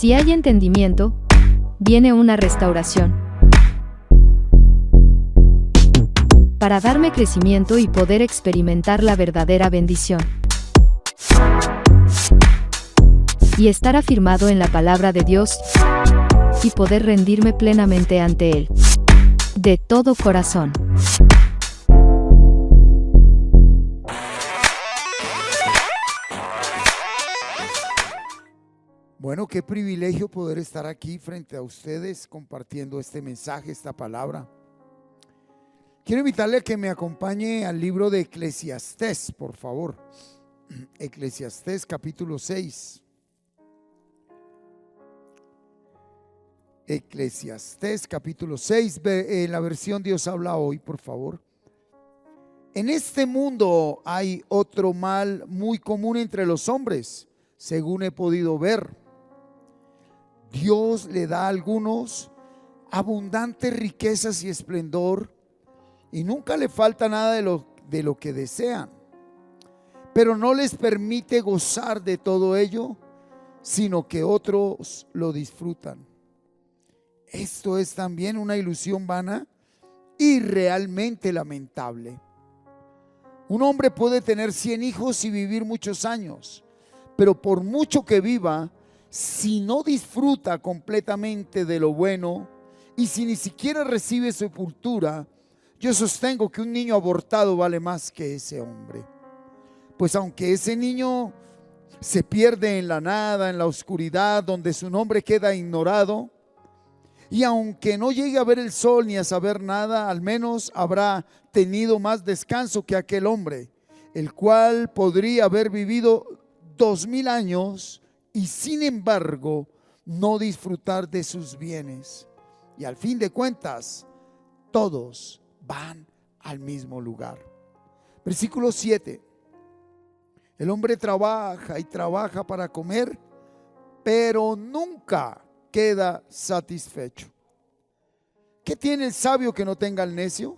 Si hay entendimiento, viene una restauración. Para darme crecimiento y poder experimentar la verdadera bendición. Y estar afirmado en la palabra de Dios y poder rendirme plenamente ante Él. De todo corazón. Bueno, qué privilegio poder estar aquí frente a ustedes compartiendo este mensaje, esta palabra. Quiero invitarle a que me acompañe al libro de Eclesiastés, por favor. Eclesiastés capítulo 6. Eclesiastés capítulo 6, en la versión Dios habla hoy, por favor. En este mundo hay otro mal muy común entre los hombres, según he podido ver. Dios le da a algunos abundantes riquezas y esplendor y nunca le falta nada de lo que desean, pero no les permite gozar de todo ello, sino que otros lo disfrutan. Esto es también una ilusión vana y realmente lamentable. Un hombre puede tener 100 hijos y vivir muchos años, pero por mucho que viva, si no disfruta completamente de lo bueno y si ni siquiera recibe sepultura, yo sostengo que un niño abortado vale más que ese hombre. Pues aunque ese niño se pierde en la nada, en la oscuridad, donde su nombre queda ignorado, y aunque no llegue a ver el sol ni a saber nada, al menos habrá tenido más descanso que aquel hombre, el cual podría haber vivido 2000 años y sin embargo no disfrutar de sus bienes. Y al fin de cuentas, todos van al mismo lugar. Versículo 7. El hombre trabaja y trabaja para comer, pero nunca queda satisfecho. ¿Qué tiene el sabio que no tenga el necio?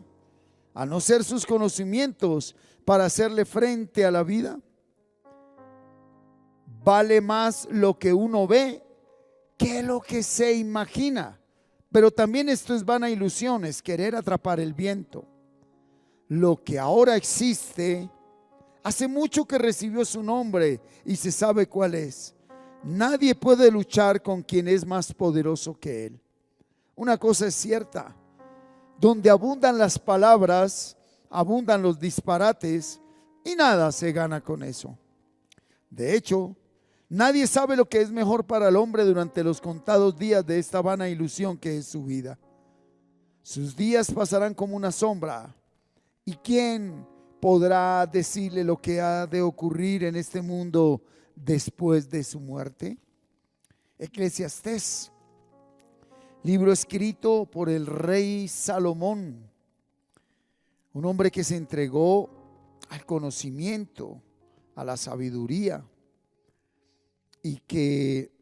A no ser sus conocimientos para hacerle frente a la vida. Vale más lo que uno ve que lo que se imagina. Pero también esto es vana ilusión, es querer atrapar el viento. Lo que ahora existe, hace mucho que recibió su nombre y se sabe cuál es. Nadie puede luchar con quien es más poderoso que él. Una cosa es cierta, donde abundan las palabras, abundan los disparates y nada se gana con eso. De hecho, nadie sabe lo que es mejor para el hombre durante los contados días de esta vana ilusión que es su vida. Sus días pasarán como una sombra. ¿Y quién podrá decirle lo que ha de ocurrir en este mundo después de su muerte? Eclesiastés, libro escrito por el rey Salomón, un hombre que se entregó al conocimiento, a la sabiduría, y que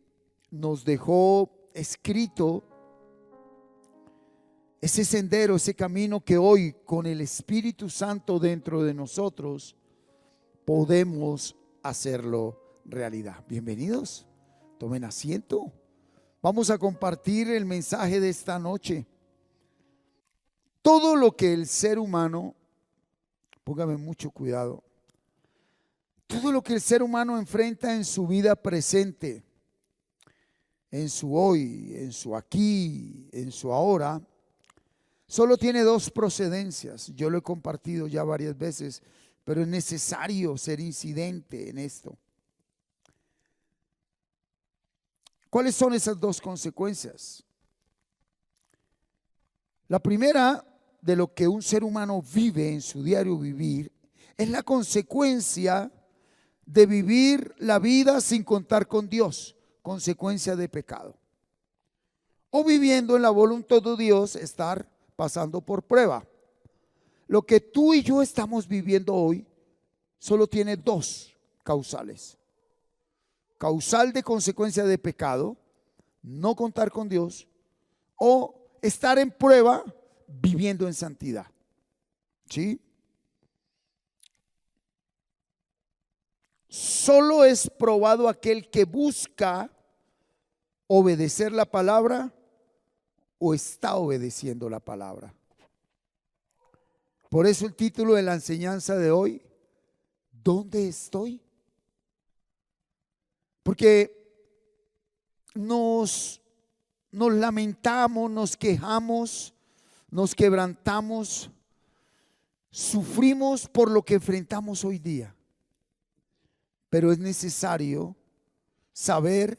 nos dejó escrito ese sendero, ese camino que hoy con el Espíritu Santo dentro de nosotros podemos hacerlo realidad. Bienvenidos, tomen asiento. Vamos a compartir el mensaje de esta noche. Todo lo que el ser humano, póngame mucho cuidado, todo lo que el ser humano enfrenta en su vida presente, en su hoy, en su aquí, en su ahora, solo tiene dos procedencias. Yo lo he compartido ya varias veces, pero es necesario ser incidente en esto. ¿Cuáles son esas dos consecuencias? La primera, de lo que un ser humano vive en su diario vivir, es la consecuencia de vivir la vida sin contar con Dios, consecuencia de pecado. O viviendo en la voluntad de Dios, estar pasando por prueba. Lo que tú y yo estamos viviendo hoy solo tiene dos causales. Causal de consecuencia de pecado, no contar con Dios, o estar en prueba viviendo en santidad. ¿Sí? Solo es probado aquel que busca obedecer la palabra o está obedeciendo la palabra. Por eso el título de la enseñanza de hoy, ¿dónde estoy? Porque nos lamentamos, nos quejamos, nos quebrantamos, sufrimos por lo que enfrentamos hoy día. Pero es necesario saber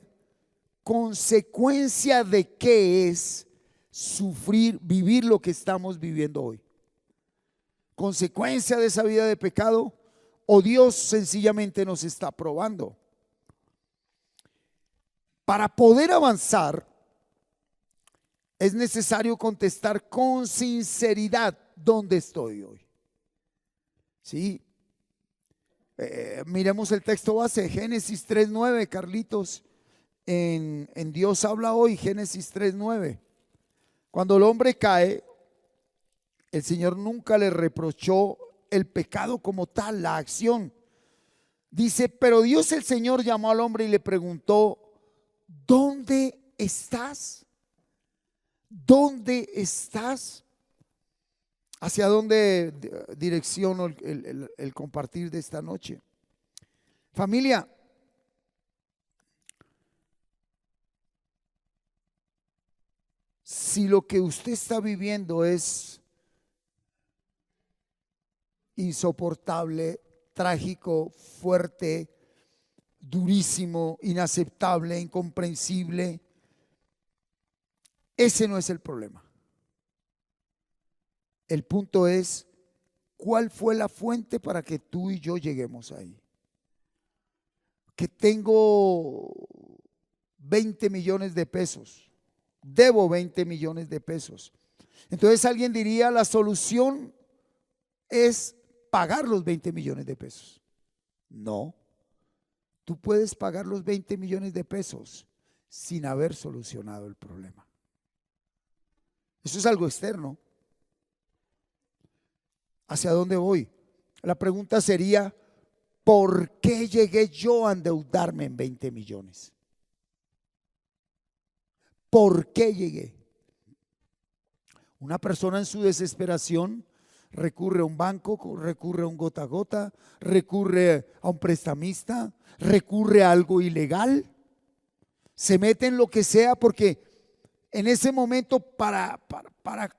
consecuencia de qué es sufrir, vivir lo que estamos viviendo hoy. Consecuencia de esa vida de pecado, o Dios sencillamente nos está probando. Para poder avanzar es necesario contestar con sinceridad ¿dónde estoy hoy? Sí. Miremos el texto base, Génesis 3:9, Carlitos, en Dios habla hoy, Génesis 3:9. Cuando el hombre cae, el Señor nunca le reprochó el pecado como tal, la acción. Dice, pero Dios el Señor llamó al hombre y le preguntó, ¿dónde estás? ¿Dónde estás? ¿Hacia dónde direcciono el compartir de esta noche? Familia, si lo que usted está viviendo es insoportable, trágico, fuerte, durísimo, inaceptable, incomprensible, ese no es el problema. El punto es, ¿cuál fue la fuente para que tú y yo lleguemos ahí? Que tengo 20 millones de pesos, debo 20 millones de pesos. Entonces alguien diría, la solución es pagar los 20 millones de pesos. No, tú puedes pagar los 20 millones de pesos sin haber solucionado el problema. Eso es algo externo. ¿Hacia dónde voy? La pregunta sería, ¿por qué llegué yo a endeudarme en 20 millones? ¿Por qué llegué? Una persona en su desesperación recurre a un banco, recurre a un gota a gota, recurre a un prestamista, recurre a algo ilegal, se mete en lo que sea, porque en ese momento para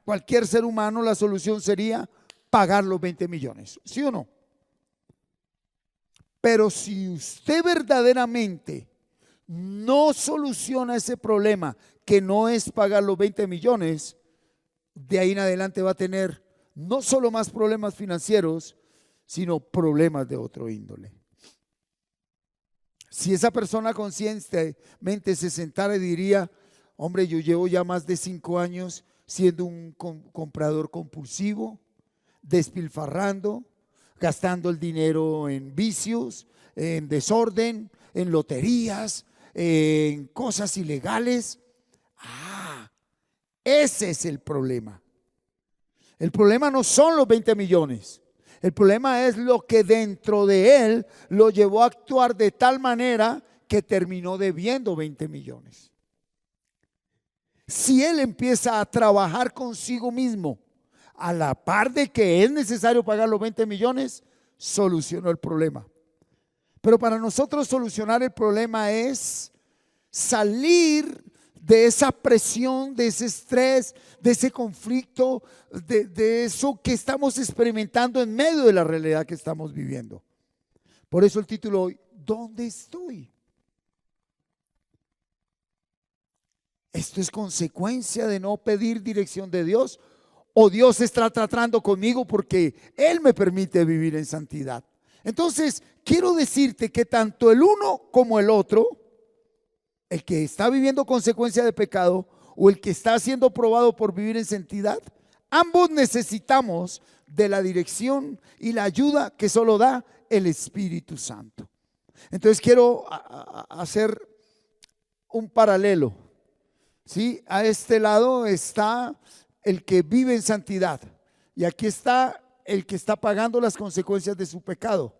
cualquier ser humano la solución sería pagar los 20 millones, ¿sí o no? Pero si usted verdaderamente no soluciona ese problema, que no es pagar los 20 millones, de ahí en adelante va a tener no solo más problemas financieros, sino problemas de otro índole. Si esa persona conscientemente se sentara y diría, hombre, yo llevo ya más de 5 años siendo un comprador compulsivo, despilfarrando, gastando el dinero en vicios, en desorden, en loterías, en cosas ilegales. Ese es el problema. El problema no son los 20 millones. El problema es lo que dentro de él lo llevó a actuar de tal manera que terminó debiendo 20 millones. Si él empieza a trabajar consigo mismo a la par de que es necesario pagar los 20 millones, solucionó el problema. Pero para nosotros solucionar el problema es salir de esa presión, de ese estrés, de ese conflicto, de eso que estamos experimentando en medio de la realidad que estamos viviendo. Por eso el título hoy, ¿dónde estoy? Esto es consecuencia de no pedir dirección de Dios, o Dios está tratando conmigo porque Él me permite vivir en santidad. Entonces, quiero decirte que tanto el uno como el otro, el que está viviendo consecuencia de pecado o el que está siendo probado por vivir en santidad, ambos necesitamos de la dirección y la ayuda que solo da el Espíritu Santo. Entonces quiero hacer un paralelo, ¿sí? A este lado está el que vive en santidad y aquí está el que está pagando las consecuencias de su pecado.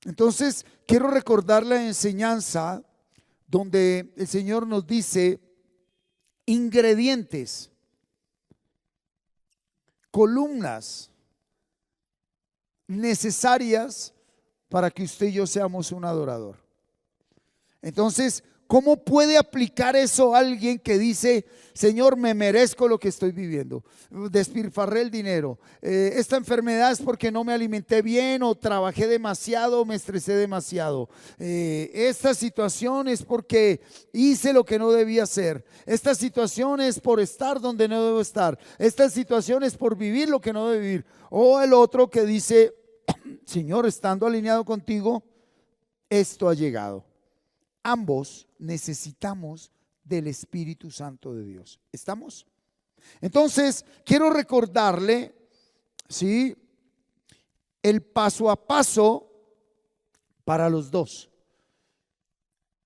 Entonces quiero recordar la enseñanza donde el Señor nos dice ingredientes, columnas necesarias para que usted y yo seamos un adorador. Entonces, ¿cómo puede aplicar eso a alguien que dice, Señor, me merezco lo que estoy viviendo? Despilfarré el dinero. Esta enfermedad es porque no me alimenté bien, o trabajé demasiado, o me estresé demasiado. Esta situación es porque hice lo que no debía hacer. Esta situación es por estar donde no debo estar. Esta situación es por vivir lo que no debo vivir. O el otro que dice, Señor, estando alineado contigo, esto ha llegado. Ambos necesitamos del Espíritu Santo de Dios. ¿Estamos? Entonces, quiero recordarle, ¿sí?, el paso a paso para los dos.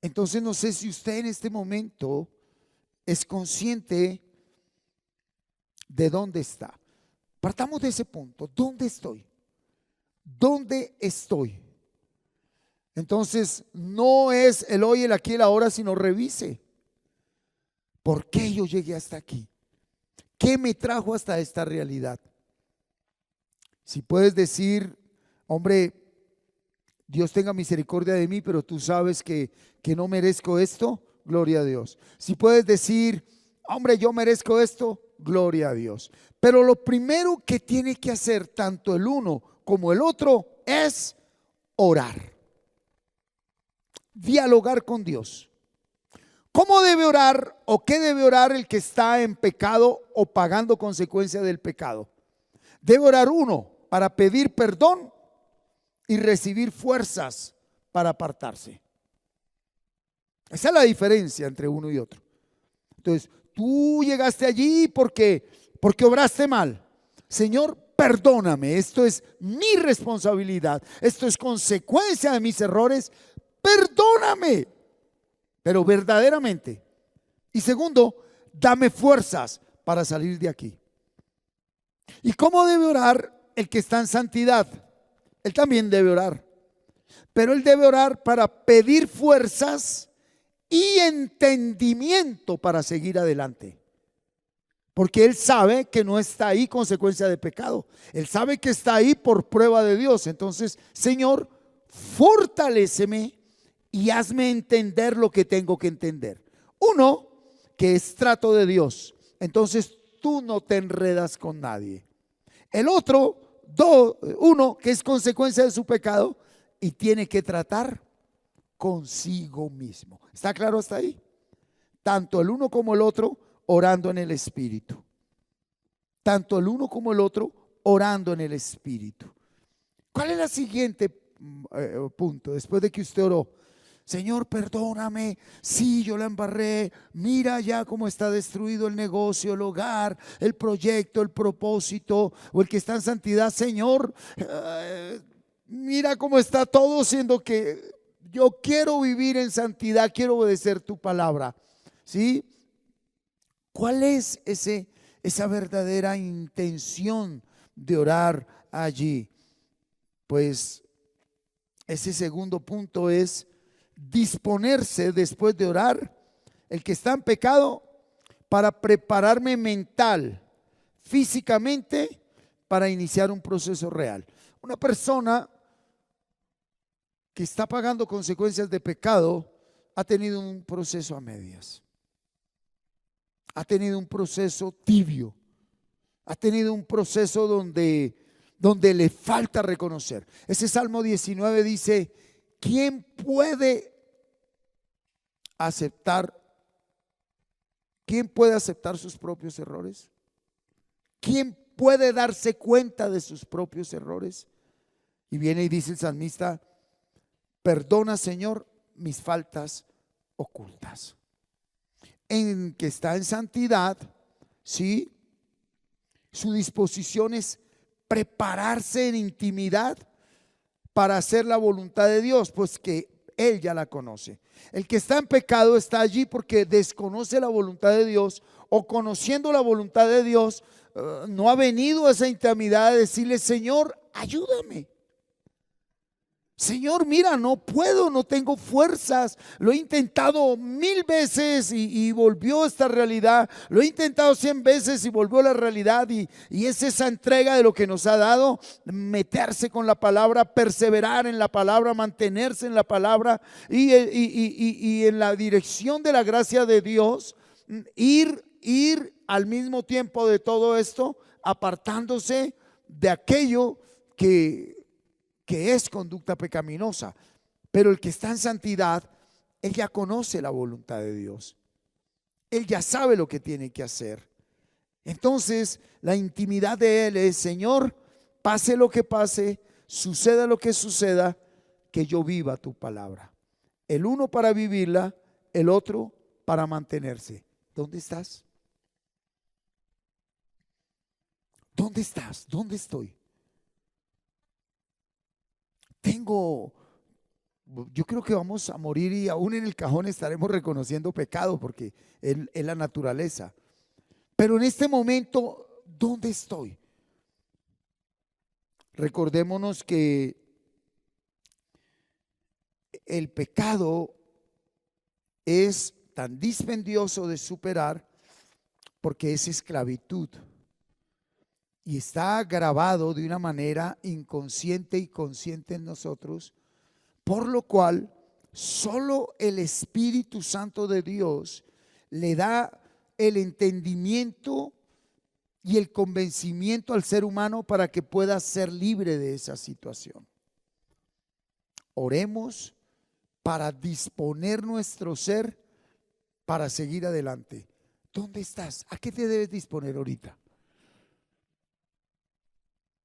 Entonces, no sé si usted en este momento es consciente de dónde está. Partamos de ese punto. ¿Dónde estoy? ¿Dónde estoy? Entonces, no es el hoy, el aquí, el ahora, sino revise. ¿Por qué yo llegué hasta aquí? ¿Qué me trajo hasta esta realidad? Si puedes decir, hombre, Dios tenga misericordia de mí, pero tú sabes que no merezco esto, gloria a Dios. Si puedes decir, hombre, yo merezco esto, gloria a Dios. Pero lo primero que tiene que hacer tanto el uno como el otro es orar. Dialogar con Dios. ¿Cómo debe orar o qué debe orar el que está en pecado o pagando consecuencia del pecado? Debe orar uno para pedir perdón y recibir fuerzas para apartarse. Esa es la diferencia entre uno y otro. Entonces, tú llegaste allí porque obraste mal. Señor, perdóname, esto es mi responsabilidad, esto es consecuencia de mis errores. Perdóname, pero verdaderamente. Y segundo, dame fuerzas para salir de aquí. ¿Y cómo debe orar el que está en santidad? Él también debe orar, pero él debe orar para pedir fuerzas y entendimiento para seguir adelante. Porque él sabe que no está ahí consecuencia de pecado. Él sabe que está ahí por prueba de Dios. Entonces, Señor, fortaléceme y hazme entender lo que tengo que entender. Uno, que es trato de Dios. Entonces tú no te enredas con nadie. El otro, uno, que es consecuencia de su pecado y tiene que tratar consigo mismo. ¿Está claro hasta ahí? Tanto el uno como el otro orando en el Espíritu. Tanto el uno como el otro orando en el Espíritu. ¿Cuál es el siguiente punto después de que usted oró? Señor, perdóname, sí, yo la embarré, mira ya cómo está destruido el negocio, el hogar, el proyecto, el propósito, o el que está en santidad. Señor, mira cómo está todo, siendo que yo quiero vivir en santidad, quiero obedecer tu palabra. ¿Sí? ¿Cuál es esa verdadera intención de orar allí? Pues ese segundo punto es disponerse después de orar, el que está en pecado, para prepararme mental, físicamente, para iniciar un proceso real. Una persona que está pagando consecuencias de pecado ha tenido un proceso a medias, ha tenido un proceso tibio, ha tenido un proceso donde le falta reconocer. Ese Salmo 19 dice: ¿quién puede aceptar sus propios errores? ¿Quién puede darse cuenta de sus propios errores? Y viene y dice el salmista: perdona, Señor, mis faltas ocultas. En que está en santidad, ¿sí? Su disposición es prepararse en intimidad para hacer la voluntad de Dios, pues que él ya la conoce. El que está en pecado está allí porque desconoce la voluntad de Dios, o conociendo la voluntad de Dios, no ha venido a esa intimidad de decirle: Señor, ayúdame. Señor, mira, no puedo, no tengo fuerzas. Lo he intentado 1000 veces y volvió esta realidad. Lo he intentado 100 veces y volvió la realidad. Y es esa entrega de lo que nos ha dado, meterse con la palabra, perseverar en la palabra, mantenerse en la palabra y en la dirección de la gracia de Dios, ir al mismo tiempo de todo esto, apartándose de aquello que es conducta pecaminosa. Pero el que está en santidad, él ya conoce la voluntad de Dios. Él ya sabe lo que tiene que hacer. Entonces, la intimidad de él es: Señor, pase lo que pase, suceda lo que suceda, que yo viva tu palabra. El uno para vivirla, el otro para mantenerse. ¿Dónde estás? ¿Dónde estás? ¿Dónde estoy? Yo creo que vamos a morir y aún en el cajón estaremos reconociendo pecado porque es la naturaleza. Pero en este momento, ¿dónde estoy? Recordémonos que el pecado es tan dispendioso de superar porque es esclavitud. Y está grabado de una manera inconsciente y consciente en nosotros, por lo cual solo el Espíritu Santo de Dios le da el entendimiento y el convencimiento al ser humano para que pueda ser libre de esa situación. Oremos para disponer nuestro ser para seguir adelante. ¿Dónde estás? ¿A qué te debes disponer ahorita?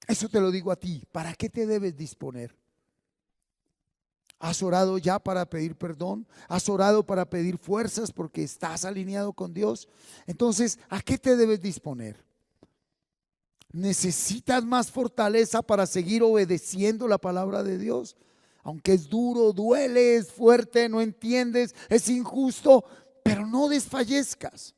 Eso te lo digo a ti. ¿Para qué te debes disponer? ¿Has orado ya para pedir perdón? ¿Has orado para pedir fuerzas porque estás alineado con Dios? Entonces, ¿a qué te debes disponer? ¿Necesitas más fortaleza para seguir obedeciendo la palabra de Dios? Aunque es duro, duele, es fuerte, no entiendes, es injusto, pero no desfallezcas.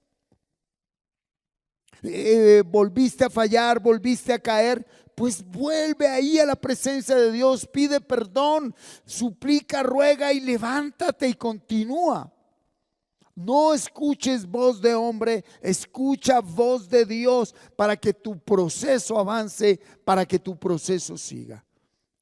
Volviste a fallar, volviste a caer, pues vuelve ahí a la presencia de Dios, pide perdón, suplica, ruega y levántate y continúa. No escuches voz de hombre, escucha voz de Dios para que tu proceso avance, para que tu proceso siga.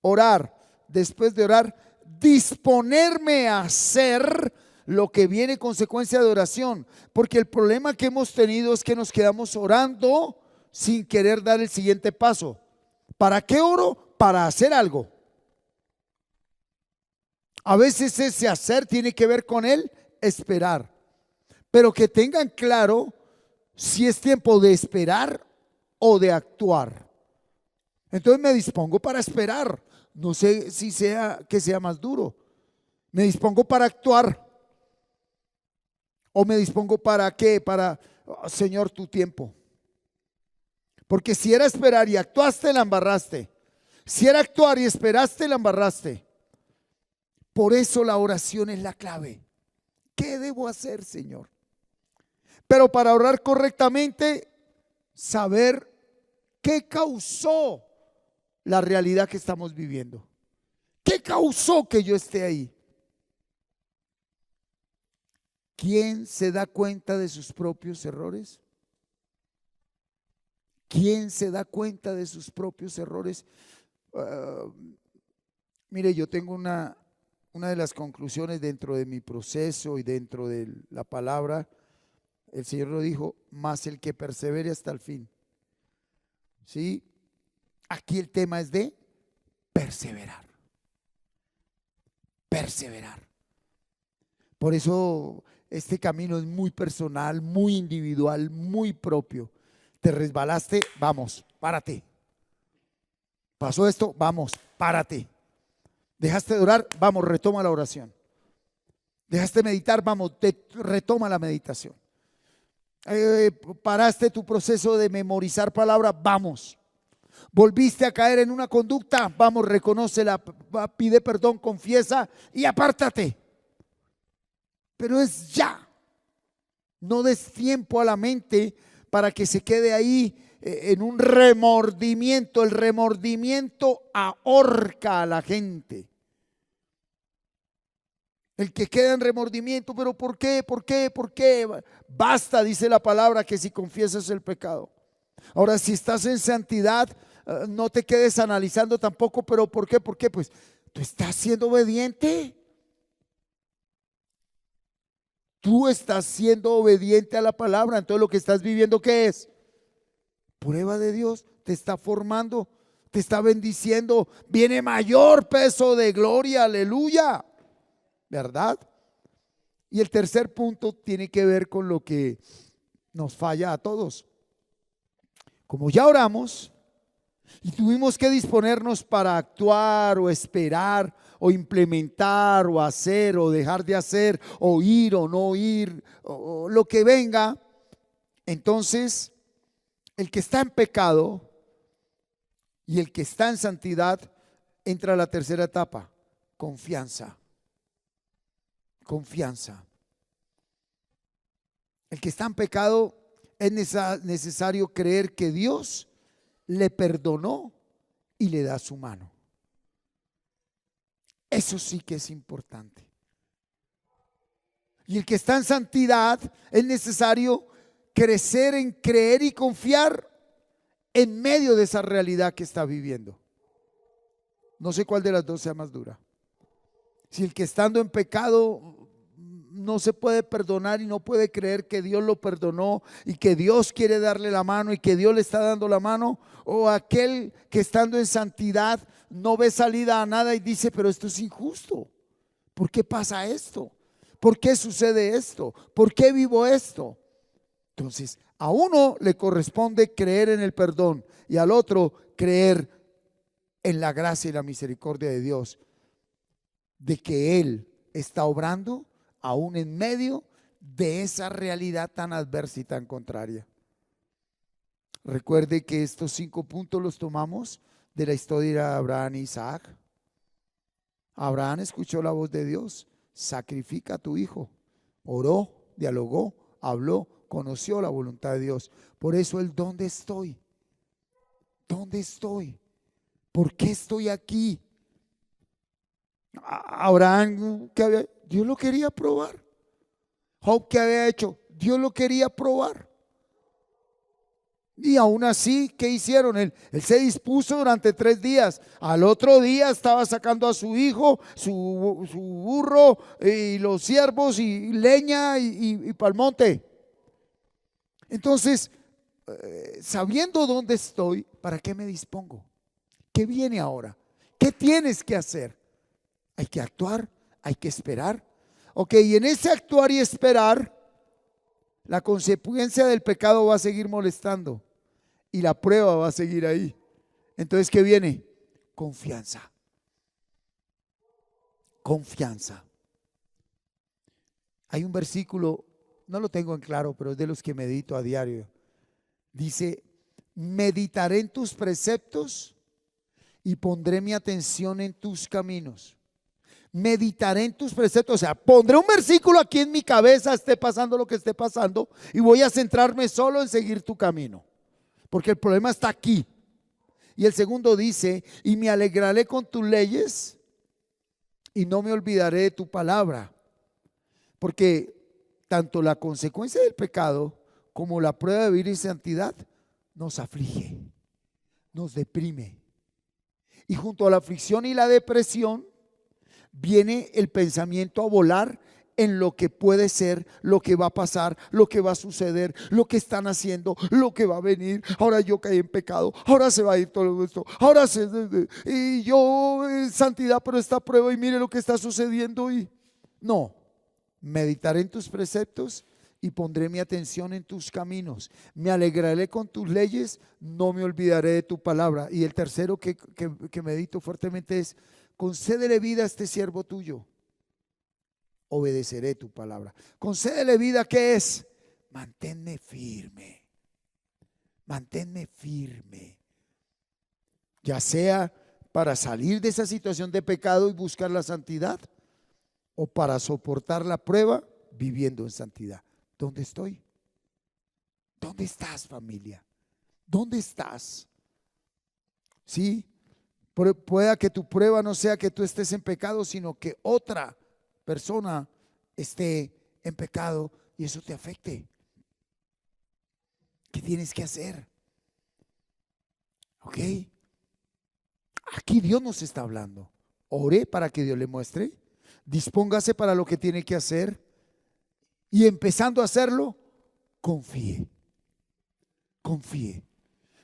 Orar, después de orar, disponerme a hacer lo que viene consecuencia de oración, porque el problema que hemos tenido es que nos quedamos orando sin querer dar el siguiente paso. ¿Para qué oro? Para hacer algo. A veces ese hacer tiene que ver con el esperar, pero que tengan claro si es tiempo de esperar o de actuar. Entonces me dispongo para esperar. No sé si sea que sea más duro. Me dispongo para actuar. ¿O me dispongo para qué? Para, Señor, tu tiempo. Porque si era esperar y actuaste, la embarraste. Si era actuar y esperaste, la embarraste. Por eso la oración es la clave. ¿Qué debo hacer, Señor? Pero para orar correctamente, saber qué causó la realidad que estamos viviendo. ¿Qué causó que yo esté ahí? ¿Quién se da cuenta de sus propios errores? ¿Quién se da cuenta de sus propios errores? Mire, yo tengo una de las conclusiones dentro de mi proceso y dentro de la palabra. El Señor lo dijo: más el que persevere hasta el fin. ¿Sí? Aquí el tema es de perseverar. Perseverar. Por eso este camino es muy personal, muy individual, muy propio. Te resbalaste, vamos, párate. Pasó esto, vamos, párate. Dejaste de orar, vamos, retoma la oración. Dejaste de meditar, vamos, retoma la meditación. Paraste tu proceso de memorizar palabras, vamos. Volviste a caer en una conducta, vamos, reconócela, pide perdón, confiesa y apártate. Pero es ya. No des tiempo a la mente para que se quede ahí en un remordimiento. El remordimiento ahorca a la gente. El que queda en remordimiento, pero ¿por qué? ¿Por qué? ¿Por qué? Basta, dice la palabra, que si confiesas el pecado. Ahora, si estás en santidad, no te quedes analizando tampoco, pero ¿por qué? ¿Por qué? Pues tú estás siendo obediente. Tú estás siendo obediente a la palabra. Entonces lo que estás viviendo, ¿qué es? Prueba de Dios. Te está formando, te está bendiciendo. Viene mayor peso de gloria, aleluya. ¿Verdad? Y el tercer punto tiene que ver con lo que nos falla a todos. Como ya oramos y tuvimos que disponernos para actuar o esperar o implementar o hacer o dejar de hacer o ir o no ir o lo que venga, entonces el que está en pecado y el que está en santidad entra a la tercera etapa: confianza. Confianza. El que está en pecado es necesario creer que Dios le perdonó y le da su mano. Eso sí que es importante. Y el que está en santidad es necesario crecer en creer y confiar en medio de esa realidad que está viviendo. No sé cuál de las dos sea más dura. Si el que estando en pecado no se puede perdonar y no puede creer que Dios lo perdonó y que Dios quiere darle la mano y que Dios le está dando la mano, o aquel que estando en santidad no ve salida a nada y dice, pero esto es injusto. ¿Por qué pasa esto? ¿Por qué sucede esto? ¿Por qué vivo esto? Entonces, a uno le corresponde creer en el perdón y al otro creer en la gracia y la misericordia de Dios, de que Él está obrando aún en medio de esa realidad tan adversa y tan contraria. Recuerde que estos 5 puntos los tomamos de la historia de Abraham e Isaac. Abraham escuchó la voz de Dios: sacrifica a tu hijo. Oró, dialogó, habló, conoció la voluntad de Dios. Por eso él, ¿dónde estoy? ¿Dónde estoy? ¿Por qué estoy aquí? Abraham, Dios lo quería probar. Job, ¿qué había hecho? Dios lo quería probar. Y aún así, ¿qué hicieron? Él se dispuso durante 3 días. Al otro día estaba sacando a su hijo, su burro y los siervos y leña y pa'l monte. Entonces, sabiendo dónde estoy, ¿para qué me dispongo? ¿Qué viene ahora? ¿Qué tienes que hacer? Hay que actuar, hay que esperar. Ok, y en ese actuar y esperar, la consecuencia del pecado va a seguir molestando y la prueba va a seguir ahí. Entonces, ¿qué viene? Confianza. Confianza. Hay un versículo, no lo tengo en claro, pero es de los que medito a diario. Dice: meditaré en tus preceptos y pondré mi atención en tus caminos. Meditaré en tus preceptos, o sea, pondré un versículo aquí en mi cabeza, esté pasando lo que esté pasando, y voy a centrarme solo en seguir tu camino, porque el problema está aquí. Y el segundo dice: y me alegraré con tus leyes y no me olvidaré de tu palabra, porque tanto la consecuencia del pecado como la prueba de vivir en santidad nos aflige, nos deprime, y junto a la aflicción y la depresión viene el pensamiento a volar en lo que puede ser, lo que va a pasar, lo que va a suceder, lo que están haciendo, lo que va a venir. Ahora yo caí en pecado, ahora se va a ir todo esto, ahora y yo en santidad, pero esta prueba y mire lo que está sucediendo. Y no, meditaré en tus preceptos y pondré mi atención en tus caminos. Me alegraré con tus leyes, no me olvidaré de tu palabra. Y el tercero que medito fuertemente es: concédele vida a este siervo tuyo, obedeceré tu palabra. Concédele vida, ¿qué es? Manténme firme, manténme firme, ya sea para salir de esa situación de pecado y buscar la santidad, o para soportar la prueba viviendo en santidad. ¿Dónde estoy? ¿Dónde estás, familia? ¿Dónde estás? Sí, pueda que tu prueba no sea que tú estés en pecado, sino que otra persona esté en pecado y eso te afecte. ¿Qué tienes que hacer? ¿Ok? Aquí Dios nos está hablando. Ore para que Dios le muestre. Dispóngase para lo que tiene que hacer. Y empezando a hacerlo, confíe. Confíe.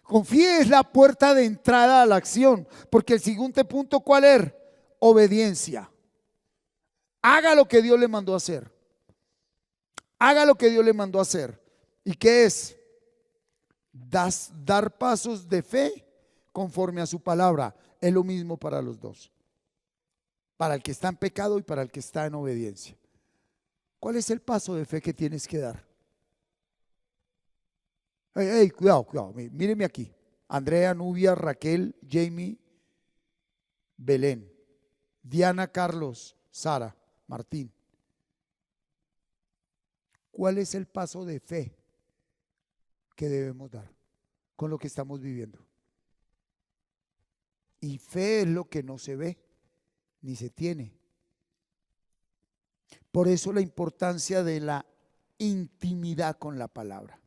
Confíe es la puerta de entrada a la acción. Porque el siguiente punto, ¿cuál es? Obediencia. Haga lo que Dios le mandó a hacer. Haga lo que Dios le mandó a hacer. ¿Y qué es? Dar pasos de fe conforme a su palabra. Es lo mismo para los dos. Para el que está en pecado y para el que está en obediencia. ¿Cuál es el paso de fe que tienes que dar? Hey, cuidado, míreme aquí. Andrea, Nubia, Raquel, Jamie, Belén, Diana, Carlos, Sara, Martín. ¿Cuál es el paso de fe que debemos dar con lo que estamos viviendo? Y fe es lo que no se ve ni se tiene. Por eso la importancia de la intimidad con la palabra.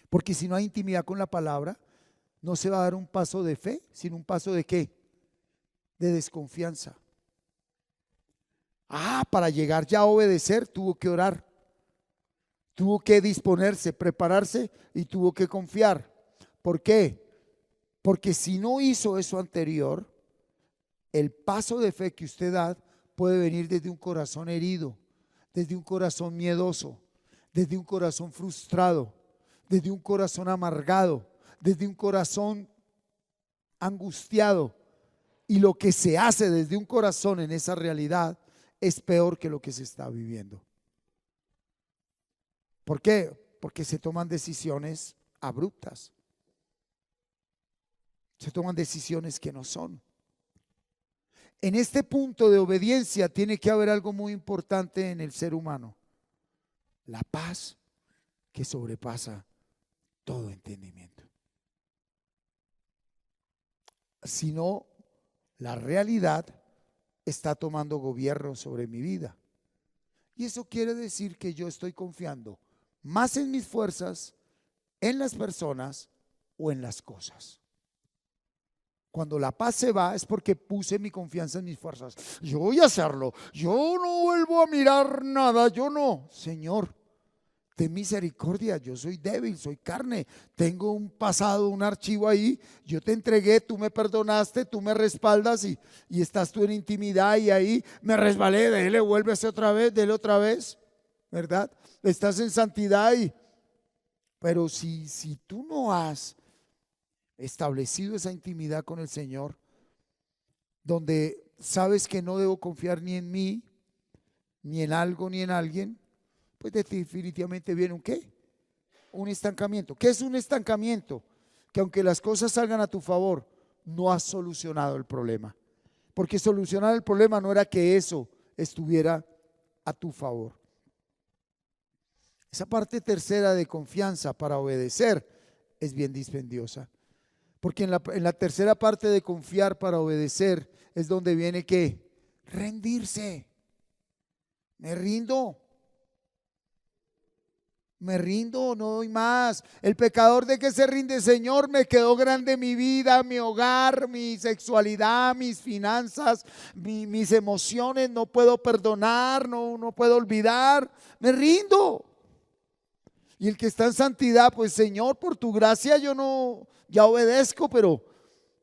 Porque si no hay intimidad con la palabra, no se va a dar un paso de fe, sino un paso de ¿qué? De desconfianza. Para llegar ya a obedecer tuvo que orar, tuvo que disponerse, prepararse y tuvo que confiar. ¿Por qué? Porque si no hizo eso anterior, el paso de fe que usted da puede venir desde un corazón herido, desde un corazón miedoso, desde un corazón frustrado, desde un corazón amargado, desde un corazón angustiado. Y lo que se hace desde un corazón en esa realidad es peor que lo que se está viviendo. ¿Por qué? Porque se toman decisiones abruptas. Se toman decisiones que no son. En este punto de obediencia tiene que haber algo muy importante en el ser humano. La paz que sobrepasa todo entendimiento. Si no, la realidad está tomando gobierno sobre mi vida. Y eso quiere decir que yo estoy confiando más en mis fuerzas, en las personas o en las cosas. Cuando la paz se va es porque puse mi confianza en mis fuerzas. Yo voy a hacerlo. Yo no vuelvo a mirar nada. Yo no. Señor, ten misericordia. Yo soy débil, soy carne. Tengo un pasado, un archivo ahí. Yo te entregué, tú me perdonaste, tú me respaldas y estás tú en intimidad y ahí me resbalé. Dele, vuélvese otra vez, dele otra vez. ¿Verdad? Estás en santidad pero si tú no has establecido esa intimidad con el Señor, donde sabes que no debo confiar ni en mí, ni en algo, ni en alguien, pues definitivamente viene un ¿qué? Un estancamiento. ¿Qué es un estancamiento? Que aunque las cosas salgan a tu favor, no has solucionado el problema. Porque solucionar el problema no era que eso estuviera a tu favor. Esa parte tercera de confianza para obedecer es bien dispendiosa. Porque en la tercera parte de confiar para obedecer es donde viene ¿qué? Rendirse. Me rindo, no doy más. El pecador de que se rinde, Señor, me quedó grande mi vida, mi hogar, mi sexualidad, mis finanzas, mis emociones, no puedo perdonar, no puedo olvidar, me rindo. Y el que está en santidad, pues Señor, por tu gracia yo no, ya obedezco, pero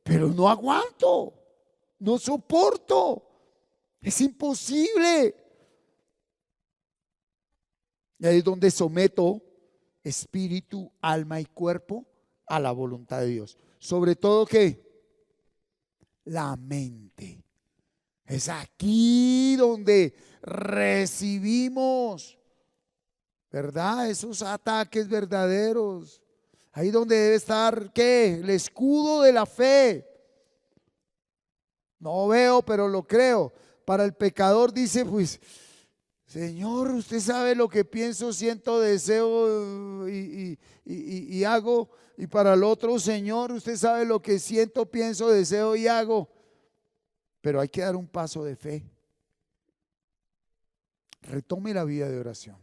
no aguanto, no soporto, es imposible. Y ahí es donde someto espíritu, alma y cuerpo a la voluntad de Dios. Sobre todo ¿qué? La mente. Es aquí donde recibimos, ¿verdad? Esos ataques verdaderos. Ahí donde debe estar ¿qué? El escudo de la fe. No veo, pero lo creo. Para el pecador dice, pues, Señor, usted sabe lo que pienso, siento, deseo y hago. Y para el otro, Señor, usted sabe lo que siento, pienso, deseo y hago. Pero hay que dar un paso de fe. retome la vida de oración.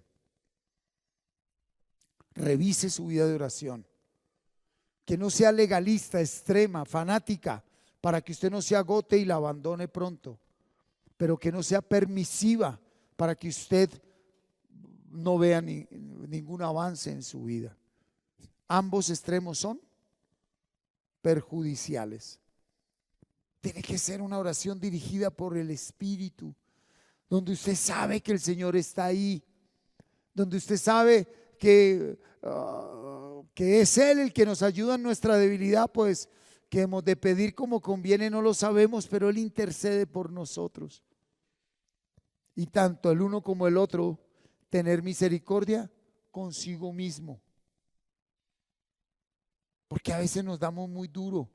Revise su vida de oración. Que no sea legalista, extrema, fanática, para que usted no se agote y la abandone pronto. Pero que no sea permisiva para que usted no vea ningún avance en su vida. Ambos extremos son perjudiciales. Tiene que ser una oración dirigida por el Espíritu, donde usted sabe que el Señor está ahí, donde usted sabe que es Él el que nos ayuda en nuestra debilidad, pues que hemos de pedir como conviene no lo sabemos, pero Él intercede por nosotros. Y tanto el uno como el otro tener misericordia consigo mismo, porque a veces nos damos muy duro.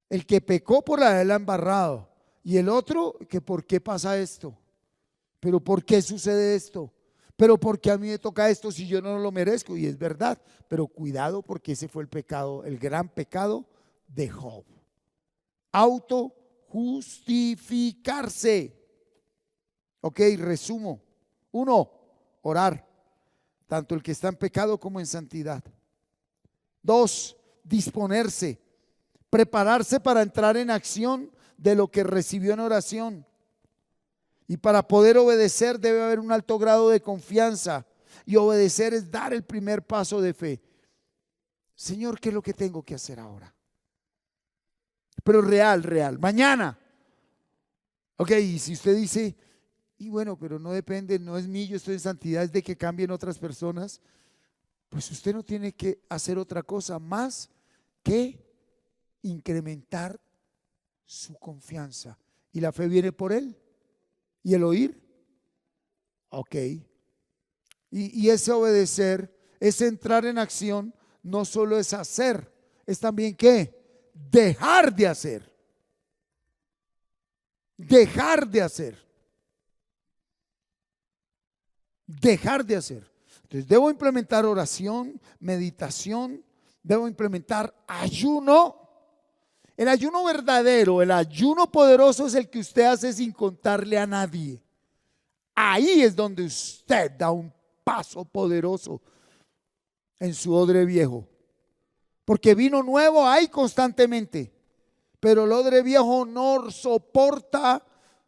El que pecó por haberla embarrado y el otro que por qué pasa esto, pero por qué sucede esto, pero por qué a mí me toca esto si yo no lo merezco. Y es verdad, pero cuidado, porque ese fue el pecado, el gran pecado de Job: autojustificarse. Ok, resumo. 1, orar, tanto el que está en pecado como en santidad. 2, disponerse, prepararse para entrar en acción de lo que recibió en oración. Y para poder obedecer debe haber un alto grado de confianza. Y obedecer es dar el primer paso de fe. Señor, ¿qué es lo que tengo que hacer ahora? Pero real, mañana. Ok, y si usted dice, y bueno, pero no depende, no es mí, yo estoy en santidad, es de que cambien otras personas, pues usted no tiene que hacer otra cosa más que incrementar su confianza. Y la fe viene por Él. ¿Y el oír? Ok. Y ese obedecer, ese entrar en acción, no solo es hacer, es también ¿qué? Dejar de hacer. Dejar de hacer. Dejar de hacer. Entonces debo implementar oración, meditación, debo implementar ayuno. El ayuno verdadero, el ayuno poderoso es el que usted hace sin contarle a nadie. Ahí es donde usted da un paso poderoso en su odre viejo. Porque vino nuevo hay constantemente, pero el odre viejo no soporta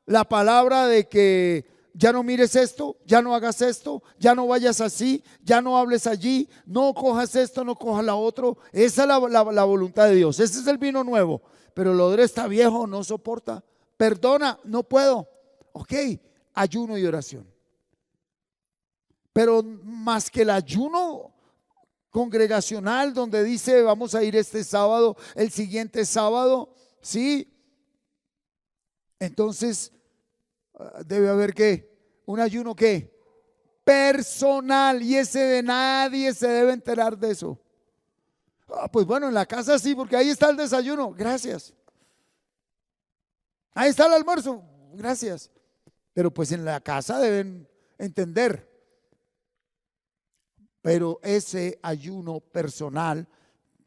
la palabra de que ya no mires esto, ya no hagas esto, ya no vayas así, ya no hables allí, no cojas esto, no cojas la otro. Esa es la voluntad de Dios. Ese es el vino nuevo. Pero el odre está viejo, no soporta. Perdona, no puedo. Ok, ayuno y oración. Pero más que el ayuno congregacional, donde dice vamos a ir este sábado, el siguiente sábado, ¿sí? Entonces debe haber ¿qué? Un ayuno ¿qué? Personal, y ese de nadie se debe enterar de eso. Pues bueno, en la casa sí, porque ahí está el desayuno, gracias. Ahí está el almuerzo, gracias. Pero pues en la casa deben entender. Pero ese ayuno personal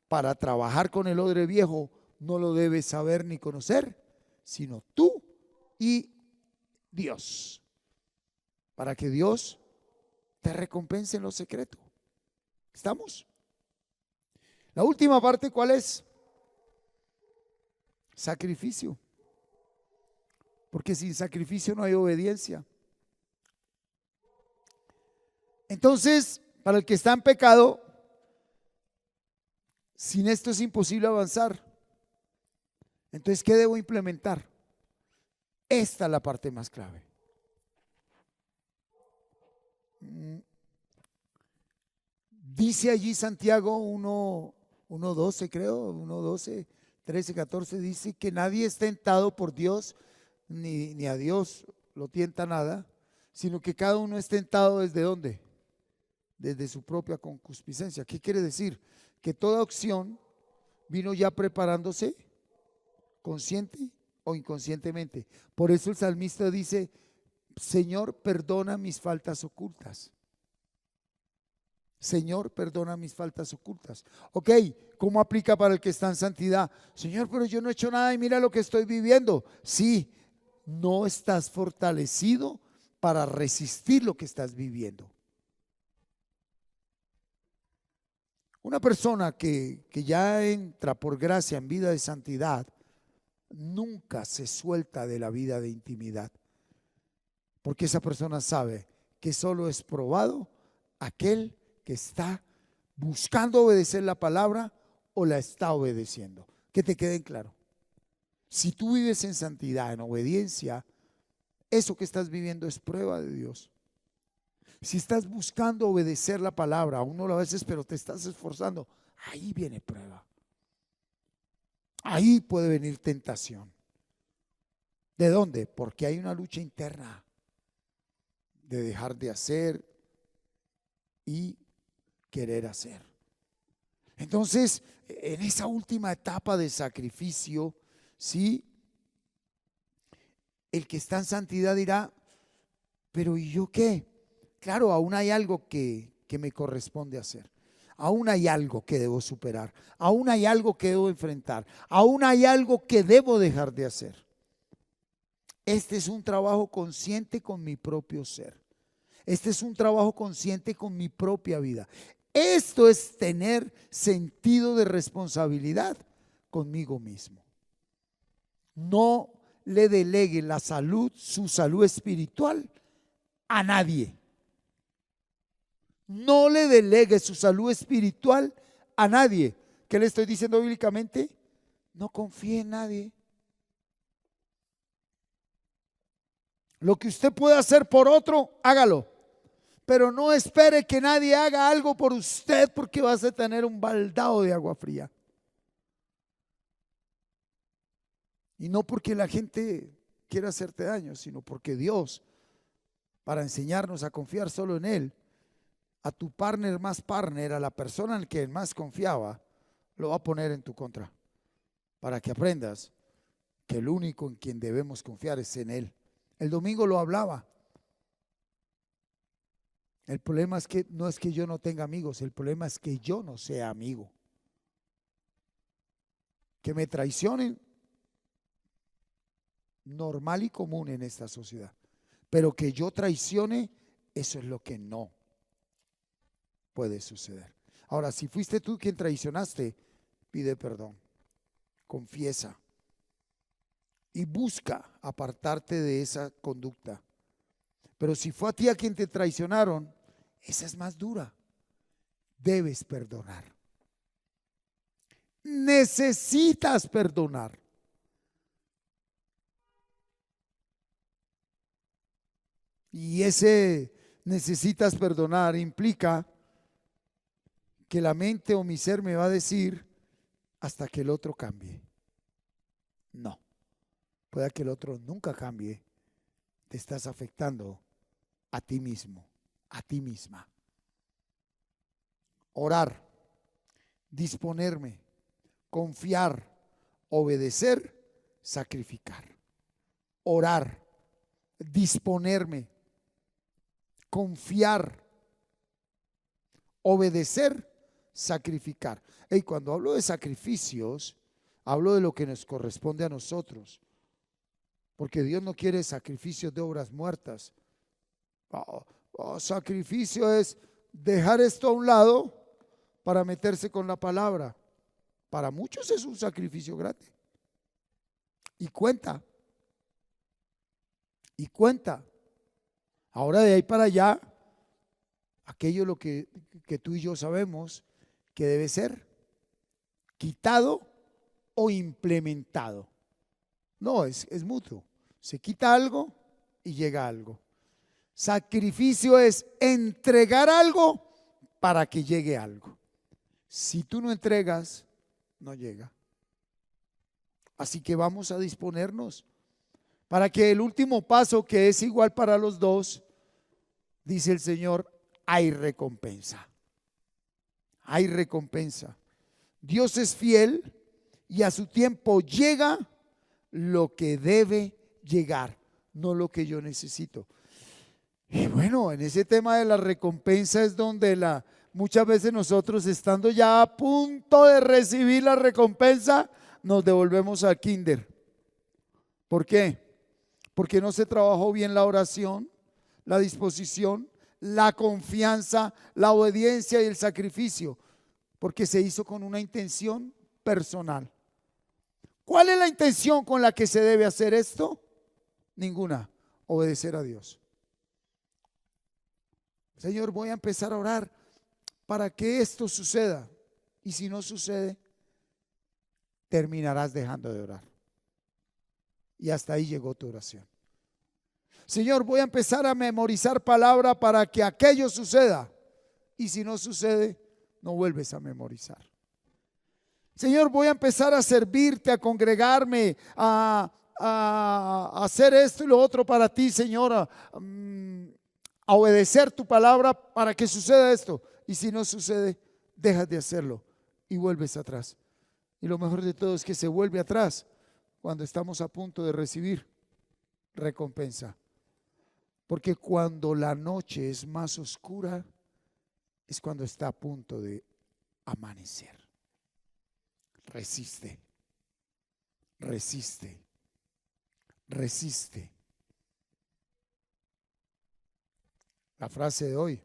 para trabajar con el odre viejo no lo debes saber ni conocer, sino tú y Dios, para que Dios te recompense en lo secreto. ¿Estamos? La última parte, ¿cuál es? Sacrificio. Porque sin sacrificio no hay obediencia. Entonces, para el que está en pecado, sin esto es imposible avanzar. Entonces, ¿qué debo implementar? Esta es la parte más clave. Dice allí Santiago 1:12, creo, 1:12, 13, 14, dice que nadie es tentado por Dios, ni a Dios lo tienta nada, sino que cada uno es tentado ¿desde dónde? Desde su propia concupiscencia. ¿Qué quiere decir? Que toda opción vino ya preparándose, consciente o inconscientemente. Por eso el salmista dice, Señor, perdona mis faltas ocultas. Señor, perdona mis faltas ocultas. Ok, ¿cómo aplica para el que está en santidad? Señor, pero yo no he hecho nada y mira lo que estoy viviendo. Sí, no estás fortalecido para resistir lo que estás viviendo. Una persona que ya entra por gracia en vida de santidad, nunca se suelta de la vida de intimidad, porque esa persona sabe que solo es probado aquel que está buscando obedecer la palabra o la está obedeciendo. Que te quede claro. Si tú vives en santidad, en obediencia, eso que estás viviendo es prueba de Dios. Si estás buscando obedecer la palabra, aún no lo haces, pero te estás esforzando, ahí viene prueba. Ahí puede venir tentación. ¿De dónde? Porque hay una lucha interna de dejar de hacer y querer hacer. Entonces, en esa última etapa de sacrificio, ¿sí? El que está en santidad dirá, pero ¿y yo qué? Claro, aún hay algo que me corresponde hacer. Aún hay algo que debo superar. Aún hay algo que debo enfrentar. Aún hay algo que debo dejar de hacer. Este es un trabajo consciente con mi propio ser. Este es un trabajo consciente con mi propia vida. Esto es tener sentido de responsabilidad conmigo mismo. No le delegue la salud, su salud espiritual a nadie. No le delegue su salud espiritual a nadie. ¿Qué le estoy diciendo bíblicamente? No confíe en nadie. Lo que usted puede hacer por otro, hágalo. Pero no espere que nadie haga algo por usted, porque vas a tener un baldado de agua fría. Y no porque la gente quiera hacerte daño, sino porque Dios, para enseñarnos a confiar solo en Él, a tu partner, a la persona en que más confiaba, lo va a poner en tu contra, para que aprendas que el único en quien debemos confiar es en Él. El domingo lo hablaba. El problema es que no es que yo no tenga amigos, el problema es que yo no sea amigo. Que me traicionen, normal y común en esta sociedad. Pero que yo traicione, eso es lo que no puede suceder. Ahora, si fuiste tú quien traicionaste, pide perdón, confiesa y busca apartarte de esa conducta. Pero si fue a ti a quien te traicionaron, esa es más dura. Debes perdonar. Necesitas perdonar. Y ese necesitas perdonar implica que la mente o mi ser me va a decir hasta que el otro cambie. No, puede que el otro nunca cambie. Te estás afectando a ti mismo, a ti misma. Orar, disponerme, confiar, obedecer, sacrificar. Orar, disponerme, confiar, obedecer, sacrificar. Y cuando hablo de sacrificios, hablo de lo que nos corresponde a nosotros, porque Dios no quiere sacrificios de obras muertas. Sacrificio es dejar esto a un lado para meterse con la palabra. Para muchos es un sacrificio grande y cuenta. Y cuenta. Ahora de ahí para allá, aquello lo que tú y yo sabemos que debe ser quitado o implementado. No, es mutuo. Se quita algo y llega algo. Sacrificio es entregar algo para que llegue algo. Si tú no entregas, no llega. Así que vamos a disponernos para que el último paso, que es igual para los dos, dice el Señor, hay recompensa. Hay recompensa. Dios es fiel y a su tiempo llega lo que debe llegar, no lo que yo necesito. Y bueno, en ese tema de la recompensa es donde muchas veces nosotros, estando ya a punto de recibir la recompensa, nos devolvemos al kinder. ¿Por qué? Porque no se trabajó bien la oración, la disposición, la confianza, la obediencia y el sacrificio, porque se hizo con una intención personal. ¿Cuál es la intención con la que se debe hacer esto? Ninguna, obedecer a Dios. Señor, voy a empezar a orar para que esto suceda. Y si no sucede, terminarás dejando de orar. Y hasta ahí llegó tu oración. Señor, voy a empezar a memorizar palabra para que aquello suceda. Y si no sucede, no vuelves a memorizar. Señor, voy a empezar a servirte, a congregarme, a hacer esto y lo otro para ti, Señor, a obedecer tu palabra para que suceda esto. Y si no sucede, dejas de hacerlo y vuelves atrás. Y lo mejor de todo es que se vuelve atrás cuando estamos a punto de recibir recompensa. Porque cuando la noche es más oscura, es cuando está a punto de amanecer. Resiste, resiste, resiste. La frase de hoy: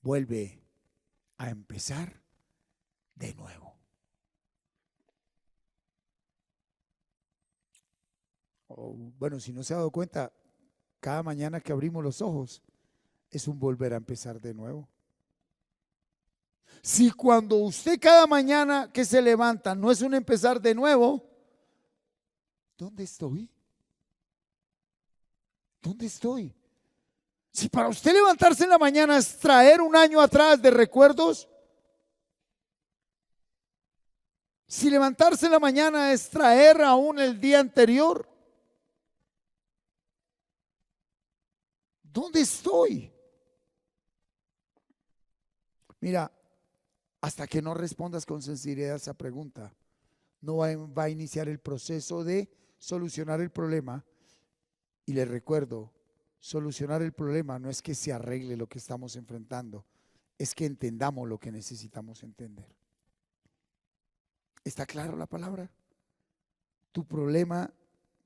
vuelve a empezar de nuevo. Bueno, si no se ha dado cuenta, cada mañana que abrimos los ojos es un volver a empezar de nuevo. Si cuando usted cada mañana que se levanta no es un empezar de nuevo, ¿dónde estoy? ¿Dónde estoy? Si para usted levantarse en la mañana es traer un año atrás de recuerdos, si levantarse en la mañana es traer aún el día anterior, ¿dónde estoy? Mira, hasta que no respondas con sinceridad a esa pregunta, no va a iniciar el proceso de solucionar el problema. Y les recuerdo, solucionar el problema no es que se arregle lo que estamos enfrentando, es que entendamos lo que necesitamos entender. ¿Está claro la palabra? Tu problema,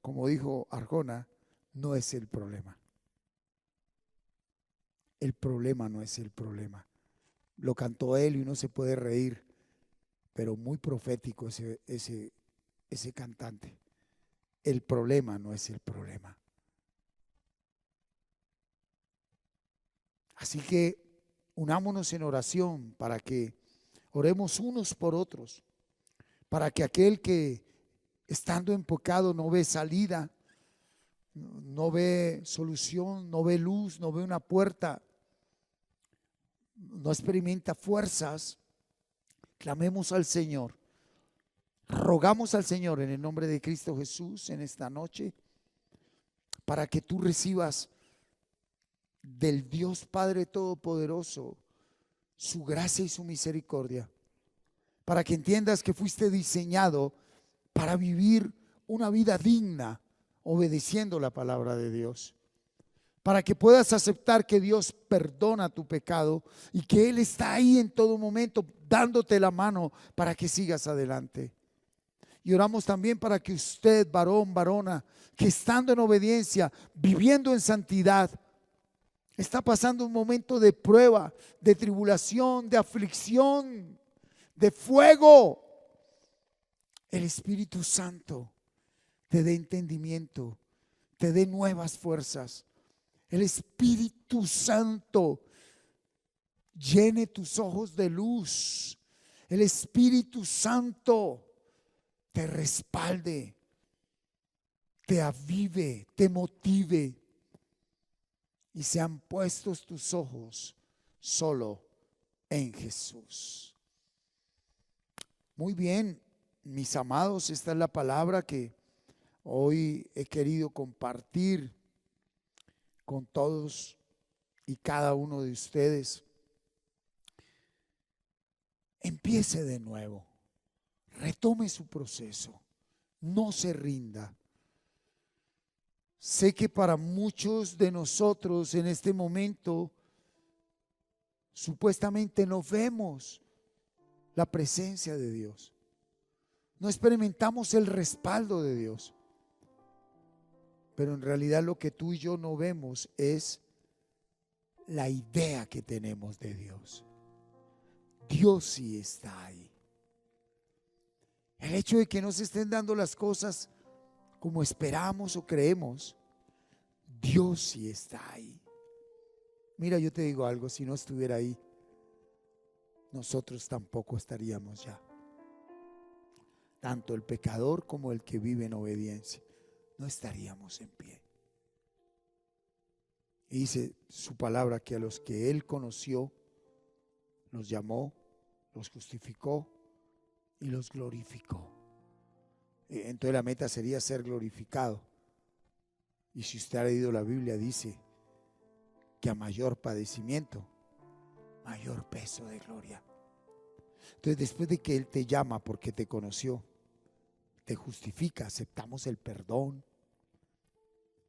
como dijo Arjona, no es el problema. El problema no es el problema. Lo cantó él y uno se puede reír, pero muy profético ese cantante. El problema no es el problema. Así que unámonos en oración para que oremos unos por otros, para que aquel que estando en pecado no ve salida, no ve solución, no ve luz, no ve una puerta, no experimenta fuerzas, clamemos al Señor, rogamos al Señor en el nombre de Cristo Jesús en esta noche, para que tú recibas del Dios Padre Todopoderoso su gracia y su misericordia, para que entiendas que fuiste diseñado para vivir una vida digna, obedeciendo la palabra de Dios, para que puedas aceptar que Dios perdona tu pecado y que Él está ahí en todo momento dándote la mano para que sigas adelante. Y oramos también para que usted, varón, varona, que estando en obediencia, viviendo en santidad, está pasando un momento de prueba, de tribulación, de aflicción, de fuego. El Espíritu Santo te dé entendimiento, te dé nuevas fuerzas. El Espíritu Santo llene tus ojos de luz. El Espíritu Santo te respalde, te avive, te motive. Y sean puestos tus ojos solo en Jesús. Muy bien, mis amados, esta es la palabra que hoy he querido compartir con todos y cada uno de ustedes. Empiece de nuevo, retome su proceso, no se rinda. Sé que para muchos de nosotros en este momento supuestamente no vemos la presencia de Dios, no experimentamos el respaldo de Dios, Pero en realidad lo que tú y yo no vemos es la idea que tenemos de Dios. Dios sí está ahí. El hecho de que no se estén dando las cosas como esperamos o creemos, Dios sí está ahí. Mira, yo te digo algo, si no estuviera ahí, nosotros tampoco estaríamos ya. Tanto el pecador como el que vive en obediencia, no estaríamos en pie. Y dice su palabra que a los que Él conoció, los llamó, los justificó y los glorificó. Entonces la meta sería ser glorificado. Y si usted ha leído la Biblia, dice que a mayor padecimiento, mayor peso de gloria. Entonces, después de que Él te llama porque te conoció, te justifica, aceptamos el perdón,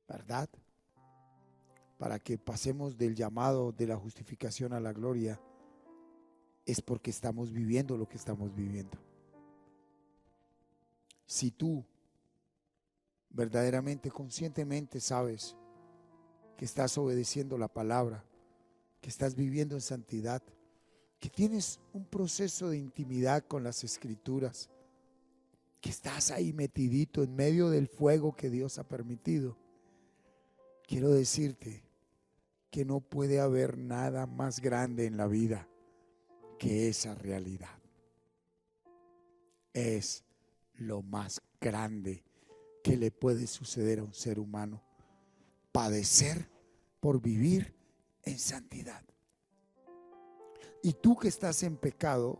¿verdad? Para que pasemos del llamado de la justificación a la gloria, es porque estamos viviendo lo que estamos viviendo. Si tú verdaderamente, conscientemente sabes que estás obedeciendo la palabra, que estás viviendo en santidad, que tienes un proceso de intimidad con las Escrituras, que estás ahí metidito en medio del fuego que Dios ha permitido, quiero decirte que no puede haber nada más grande en la vida que esa realidad. Es lo más grande que le puede suceder a un ser humano: padecer por vivir en santidad. Y tú que estás en pecado,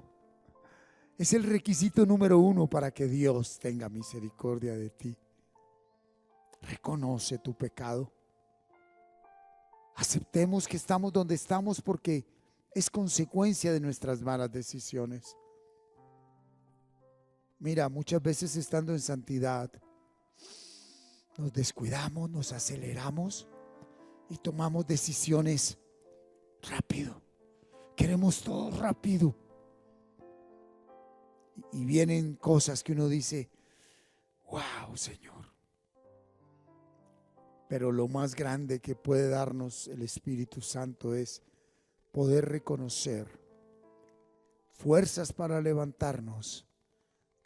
es el requisito número 1 para que Dios tenga misericordia de ti. Reconoce tu pecado. Aceptemos que estamos donde estamos porque es consecuencia de nuestras malas decisiones. Mira, muchas veces estando en santidad, nos descuidamos, nos aceleramos y tomamos decisiones rápido. Queremos todo rápido. Y vienen cosas que uno dice: wow, Señor. Pero lo más grande que puede darnos el Espíritu Santo es poder reconocer fuerzas para levantarnos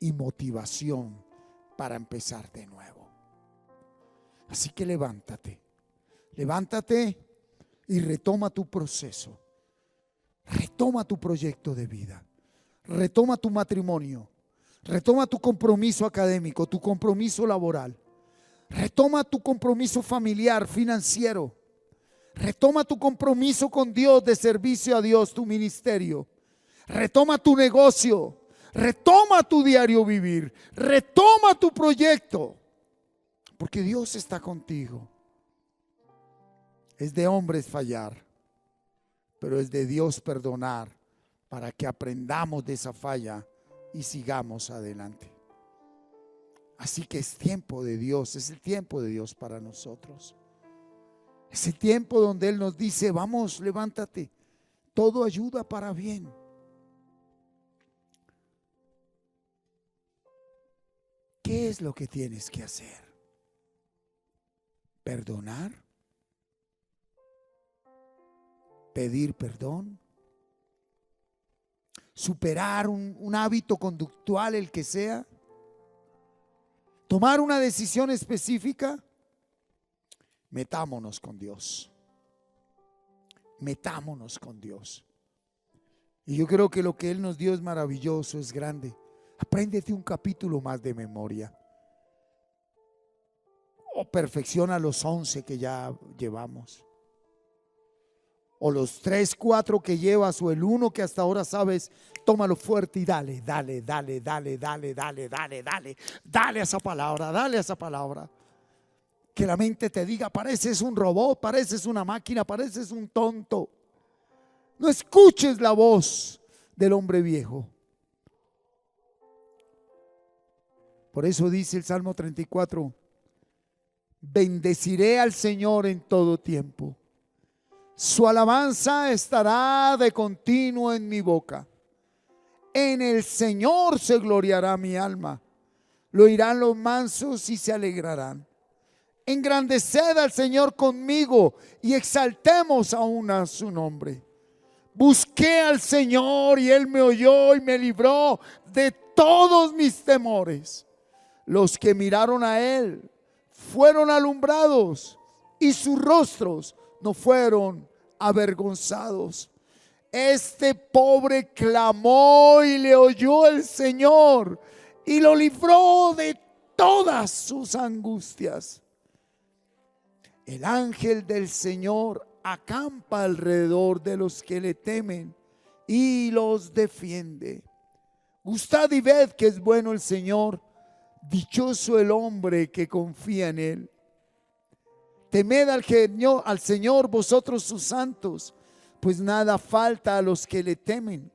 y motivación para empezar de nuevo. Así que levántate y retoma tu proceso, retoma tu proyecto de vida, retoma tu matrimonio, retoma tu compromiso académico, tu compromiso laboral, retoma tu compromiso familiar, financiero, retoma tu compromiso con Dios de servicio a Dios, tu ministerio, retoma tu negocio, retoma tu diario vivir, retoma tu proyecto, porque Dios está contigo. Es de hombres fallar, pero es de Dios perdonar para que aprendamos de esa falla y sigamos adelante. Así que es tiempo de Dios, es el tiempo de Dios para nosotros. Es el tiempo donde Él nos dice: vamos, levántate, todo ayuda para bien. ¿Qué es lo que tienes que hacer? ¿Perdonar? ¿Pedir perdón? ¿Superar un hábito conductual, el que sea? ¿Tomar una decisión específica? Metámonos con Dios. Metámonos con Dios. Y yo creo que lo que Él nos dio es maravilloso, es grande. Apréndete un capítulo más de memoria. O perfecciona los 11 que ya llevamos. O los 3, 4 que llevas, o el 1 que hasta ahora sabes. Tómalo fuerte y dale a esa palabra, dale a esa palabra. Que la mente te diga: pareces un robot, pareces una máquina, pareces un tonto. No escuches la voz del hombre viejo. Por eso dice el Salmo 34: bendeciré al Señor en todo tiempo. Su alabanza estará de continuo en mi boca. En el Señor se gloriará mi alma. Lo oirán los mansos y se alegrarán. Engrandeced al Señor conmigo y exaltemos aún a su nombre. Busqué al Señor y Él me oyó y me libró de todos mis temores. Los que miraron a Él fueron alumbrados y sus rostros no fueron avergonzados. Este pobre clamó y le oyó el Señor y lo libró de todas sus angustias. El ángel del Señor acampa alrededor de los que le temen y los defiende. Gustad y ved que es bueno el Señor, dichoso el hombre que confía en Él. Temed al Señor vosotros sus santos, pues nada falta a los que le temen.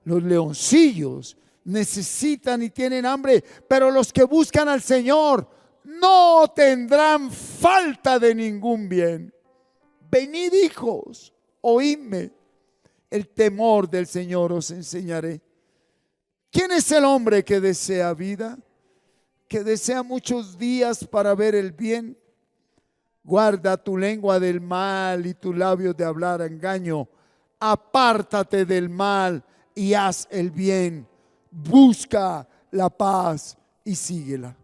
Los leoncillos necesitan y tienen hambre, pero los que buscan al Señor no tendrán falta de ningún bien. Venid, hijos, oídme, el temor del Señor os enseñaré. ¿Quién es el hombre que desea vida, que desea muchos días para ver el bien? Guarda tu lengua del mal y tus labios de hablar engaño. Apártate del mal y haz el bien. Busca la paz y síguela.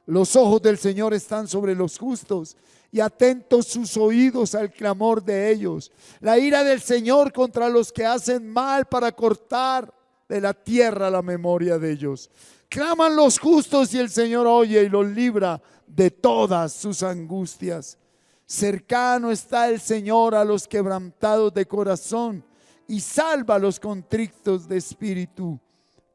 Los ojos del Señor están sobre los justos y atentos sus oídos al clamor de ellos. La ira del Señor contra los que hacen mal, para cortar de la tierra la memoria de ellos. Claman los justos y el Señor oye y los libra de todas sus angustias. Cercano está el Señor a los quebrantados de corazón y salva a los contritos de espíritu.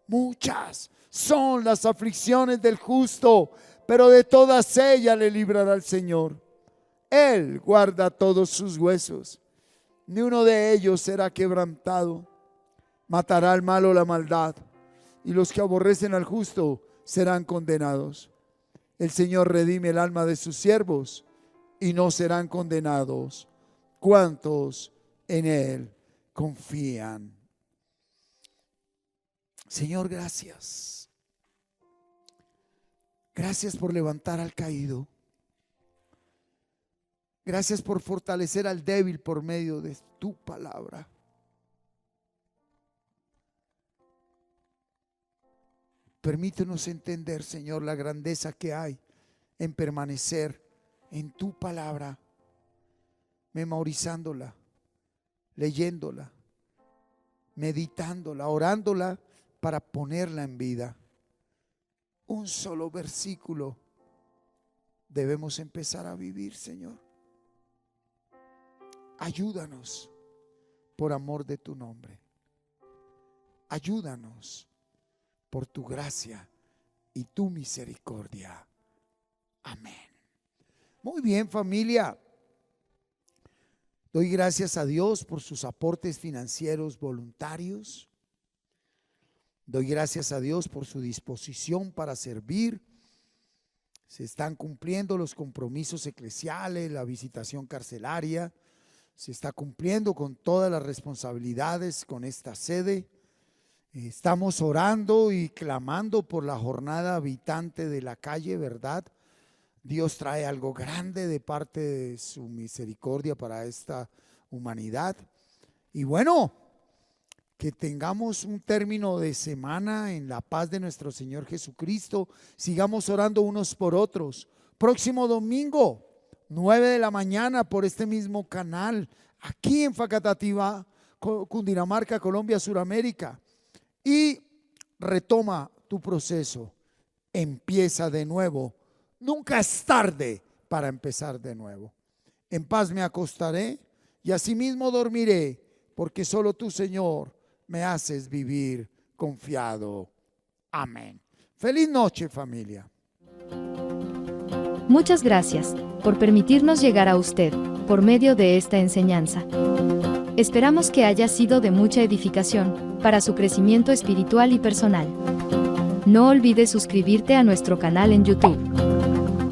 Muchas son las aflicciones del justo, pero de todas ellas le librará el Señor. Él guarda todos sus huesos, ni uno de ellos será quebrantado. Matará al malo la maldad, y los que aborrecen al justo serán condenados. El Señor redime el alma de sus siervos, y no serán condenados cuantos en Él confían. Señor, gracias. Gracias por levantar al caído. Gracias por fortalecer al débil por medio de tu palabra. Permítenos entender, Señor, la grandeza que hay en permanecer en tu palabra, memorizándola, leyéndola, meditándola, orándola para ponerla en vida. Un solo versículo debemos empezar a vivir, Señor. Ayúdanos por amor de tu nombre. Ayúdanos por tu gracia y tu misericordia. Amén. Muy bien, familia. Doy gracias a Dios por sus aportes financieros voluntarios. Doy gracias a Dios por su disposición para servir. Se están cumpliendo los compromisos eclesiales, la visitación carcelaria. Se está cumpliendo con todas las responsabilidades con esta sede. Estamos orando y clamando por la jornada habitante de la calle, ¿verdad? Dios trae algo grande de parte de su misericordia para esta humanidad. Y bueno, que tengamos un término de semana en la paz de nuestro Señor Jesucristo. Sigamos orando unos por otros. Próximo domingo, 9 de la mañana, por este mismo canal, aquí en Facatativá, Cundinamarca, Colombia, Suramérica. Y retoma tu proceso. Empieza de nuevo. Nunca es tarde para empezar de nuevo. En paz me acostaré y asimismo dormiré, porque solo tú, Señor, me haces vivir confiado. Amén. Feliz noche, familia. Muchas gracias por permitirnos llegar a usted por medio de esta enseñanza. Esperamos que haya sido de mucha edificación para su crecimiento espiritual y personal. No olvides suscribirte a nuestro canal en YouTube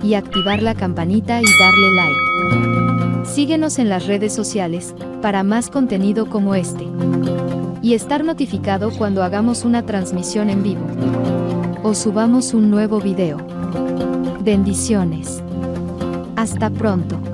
y activar la campanita y darle like. Síguenos en las redes sociales para más contenido como este y estar notificado cuando hagamos una transmisión en vivo o subamos un nuevo video. Bendiciones. Hasta pronto.